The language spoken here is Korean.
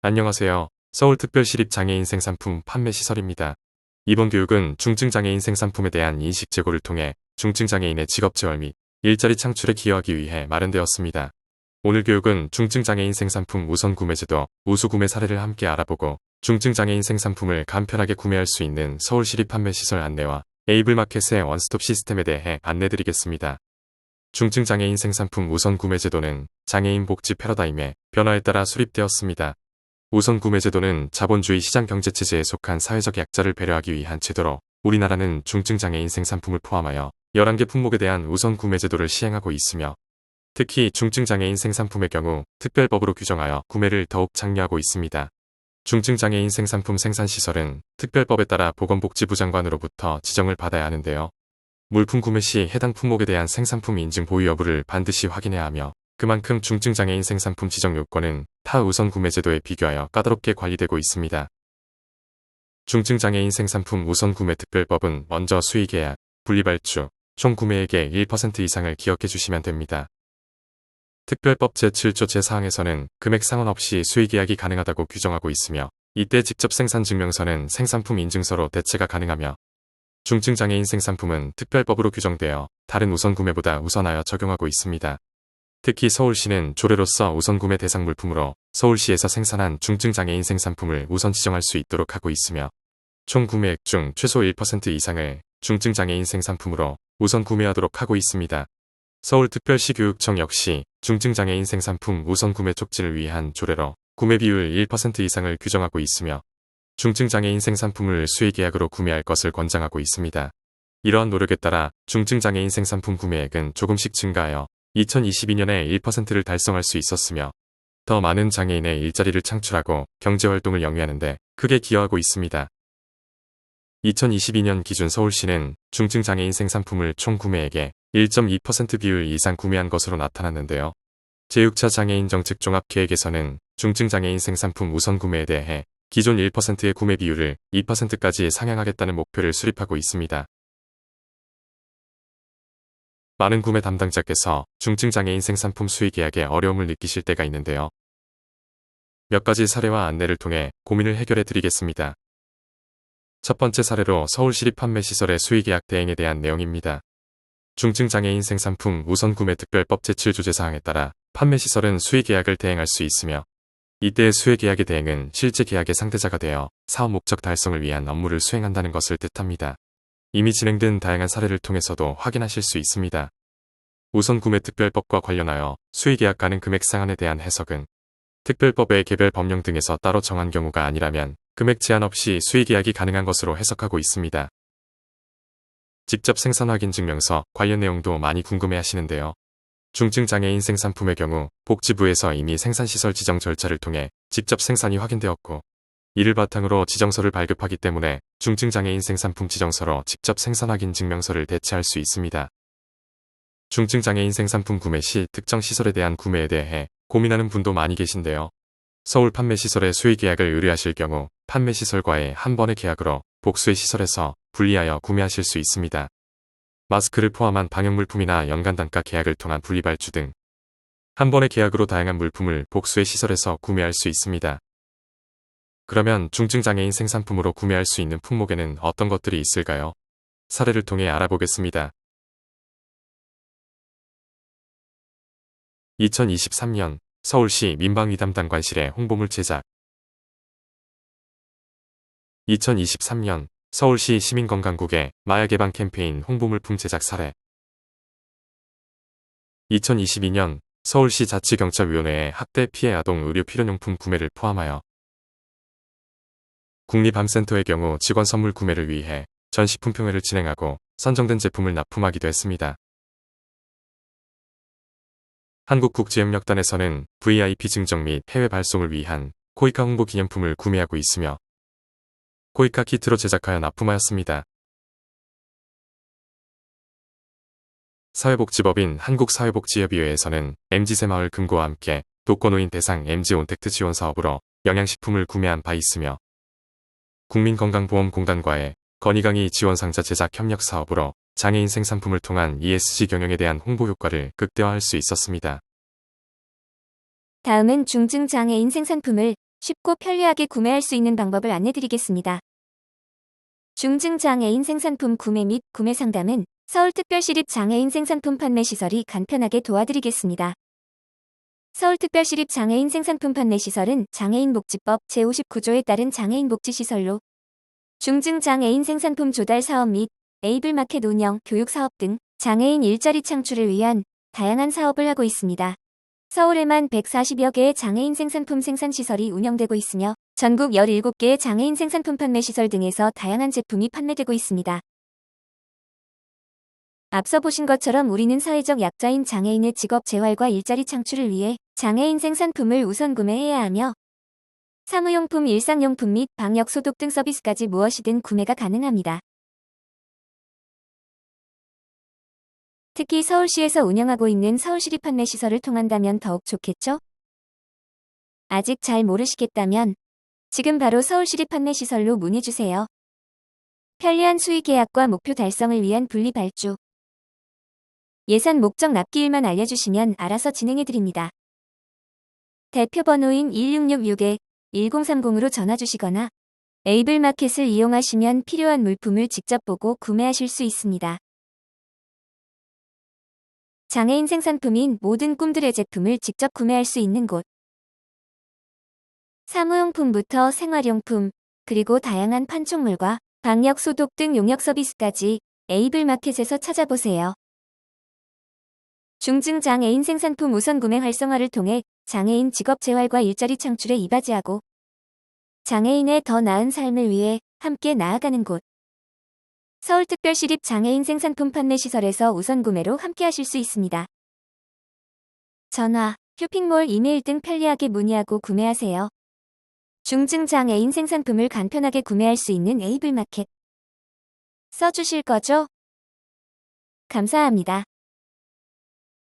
안녕하세요. 서울특별시립장애인 생산품 판매 시설입니다. 이번 교육은 중증장애인 생산품에 대한 인식 제고를 통해 중증장애인의 직업재활 및 일자리 창출에 기여하기 위해 마련되었습니다. 오늘 교육은 중증장애인 생산품 우선 구매제도, 우수 구매 사례를 함께 알아보고 중증장애인 생산품을 간편하게 구매할 수 있는 서울시립 판매시설 안내와 에이블마켓의 원스톱 시스템에 대해 안내드리겠습니다. 중증장애인 생산품 우선 구매제도는 장애인 복지 패러다임의 변화에 따라 수립되었습니다. 우선 구매제도는 자본주의 시장 경제체제에 속한 사회적 약자를 배려하기 위한 제도로 우리나라는 중증장애인 생산품을 포함하여 11개 품목에 대한 우선 구매제도를 시행하고 있으며 특히 중증장애인 생산품의 경우 특별법으로 규정하여 구매를 더욱 장려하고 있습니다. 중증장애인 생산품 생산시설은 특별법에 따라 보건복지부 장관으로부터 지정을 받아야 하는데요. 물품 구매 시 해당 품목에 대한 생산품 인증 보유 여부를 반드시 확인해야 하며 그만큼 중증장애인 생산품 지정 요건은 타 우선 구매제도에 비교하여 까다롭게 관리되고 있습니다. 중증장애인 생산품 우선 구매 특별법은 먼저 수의계약, 분리발주, 총 구매액의 1% 이상을 기억해 주시면 됩니다. 특별법 제7조 제4항에서는 금액 상관 없이 수의계약이 가능하다고 규정하고 있으며 이때 직접 생산 증명서는 생산품 인증서로 대체가 가능하며 중증장애인 생산품은 특별법으로 규정되어 다른 우선 구매보다 우선하여 적용하고 있습니다. 특히 서울시는 조례로서 우선 구매 대상 물품으로 서울시에서 생산한 중증장애인 생산품을 우선 지정할 수 있도록 하고 있으며 총 구매액 중 최소 1% 이상을 중증장애인 생산품으로 우선 구매하도록 하고 있습니다. 서울특별시교육청 역시 중증장애인 생산품 우선 구매 촉진을 위한 조례로 구매 비율 1% 이상을 규정하고 있으며 중증장애인 생산품을 수의계약으로 구매할 것을 권장하고 있습니다. 이러한 노력에 따라 중증장애인 생산품 구매액은 조금씩 증가하여 2022년에 1%를 달성할 수 있었으며 더 많은 장애인의 일자리를 창출하고 경제활동을 영위하는 데 크게 기여하고 있습니다. 2022년 기준 서울시는 중증장애인 생산품을 총 구매액의 1.2% 비율 이상 구매한 것으로 나타났는데요. 제6차 장애인 정책 종합계획에서는 중증장애인 생산품 우선 구매에 대해 기존 1%의 구매 비율을 2%까지 상향하겠다는 목표를 수립하고 있습니다. 많은 구매 담당자께서 중증장애인 생산품 수의 계약에 어려움을 느끼실 때가 있는데요. 몇 가지 사례와 안내를 통해 고민을 해결해 드리겠습니다. 첫 번째 사례로 서울시립 판매시설의 수의 계약 대행에 대한 내용입니다. 중증장애인 생산품 우선 구매 특별법 제7조 제4항에 따라 판매시설은 수의 계약을 대행할 수 있으며 이때 수의 계약의 대행은 실제 계약의 상대자가 되어 사업 목적 달성을 위한 업무를 수행한다는 것을 뜻합니다. 이미 진행된 다양한 사례를 통해서도 확인하실 수 있습니다. 우선 구매 특별법과 관련하여 수의계약 가능 금액 상한에 대한 해석은 특별법의 개별 법령 등에서 따로 정한 경우가 아니라면 금액 제한 없이 수의계약이 가능한 것으로 해석하고 있습니다. 직접 생산 확인 증명서 관련 내용도 많이 궁금해하시는데요. 중증장애인 생산품의 경우 복지부에서 이미 생산시설 지정 절차를 통해 직접 생산이 확인되었고 이를 바탕으로 지정서를 발급하기 때문에 중증장애인 생산품 지정서로 직접 생산 확인 증명서를 대체할 수 있습니다. 중증장애인 생산품 구매 시 특정 시설에 대한 구매에 대해 고민하는 분도 많이 계신데요. 서울 판매시설의 수의 계약을 의뢰하실 경우 판매시설과의 한 번의 계약으로 복수의 시설에서 분리하여 구매하실 수 있습니다. 마스크를 포함한 방역물품이나 연간단가 계약을 통한 분리발주 등 한 번의 계약으로 다양한 물품을 복수의 시설에서 구매할 수 있습니다. 그러면 중증장애인 생산품으로 구매할 수 있는 품목에는 어떤 것들이 있을까요? 사례를 통해 알아보겠습니다. 2023년 서울시 민방위담당관실의 홍보물 제작 2023년 서울시 시민건강국의 마약 예방 캠페인 홍보물품 제작 사례 2022년 서울시 자치경찰위원회의 학대 피해 아동 의료 필요용품 구매를 포함하여 국립암센터의 경우 직원 선물 구매를 위해 전시품평회를 진행하고 선정된 제품을 납품하기도 했습니다. 한국국제협력단에서는 VIP 증정 및 해외 발송을 위한 코이카 홍보 기념품을 구매하고 있으며 코이카 키트로 제작하여 납품하였습니다. 사회복지법인 한국사회복지협의회에서는 MZ새마을 금고와 함께 독거노인 대상 MZ 온택트 지원 사업으로 영양식품을 구매한 바 있으며 국민건강보험공단과의 건의강의 지원상자 제작 협력 사업으로 장애인 생산품을 통한 ESG 경영에 대한 홍보 효과를 극대화할 수 있었습니다. 다음은 중증장애인 생산품을 쉽고 편리하게 구매할 수 있는 방법을 안내드리겠습니다. 중증장애인 생산품 구매 및 구매 상담은 서울특별시립 장애인 생산품 판매 시설이 간편하게 도와드리겠습니다. 서울특별시립 장애인 생산품 판매 시설은 장애인복지법 제59조에 따른 장애인복지시설로 중증장애인 생산품 조달 사업 및 에이블마켓 운영, 교육 사업 등 장애인 일자리 창출을 위한 다양한 사업을 하고 있습니다. 서울에만 140여 개의 장애인 생산품 생산시설이 운영되고 있으며 전국 17개의 장애인 생산품 판매시설 등에서 다양한 제품이 판매되고 있습니다. 앞서 보신 것처럼 우리는 사회적 약자인 장애인의 직업 재활과 일자리 창출을 위해 장애인 생산품을 우선 구매해야 하며 사무용품, 일상용품 및 방역 소독 등 서비스까지 무엇이든 구매가 가능합니다. 특히 서울시에서 운영하고 있는 서울시립 판매시설을 통한다면 더욱 좋겠죠? 아직 잘 모르시겠다면 지금 바로 서울시립 판매시설로 문의주세요. 편리한 수의 계약과 목표 달성을 위한 분리 발주. 예산 목적 납기일만 알려주시면 알아서 진행해드립니다. 대표번호인 1666-1030으로 전화주시거나 에이블마켓을 이용하시면 필요한 물품을 직접 보고 구매하실 수 있습니다. 장애인 생산품인 모든 꿈들의 제품을 직접 구매할 수 있는 곳. 사무용품부터 생활용품, 그리고 다양한 판촉물과 방역 소독 등 용역 서비스까지 에이블마켓에서 찾아보세요. 중증장애인 생산품 우선 구매 활성화를 통해 장애인 직업 재활과 일자리 창출에 이바지하고 장애인의 더 나은 삶을 위해 함께 나아가는 곳. 서울특별시립 장애인 생산품 판매시설에서 우선 구매로 함께 하실 수 있습니다. 전화, 쇼핑몰, 이메일 등 편리하게 문의하고 구매하세요. 중증장애인 생산품을 간편하게 구매할 수 있는 에이블마켓. 써주실 거죠? 감사합니다.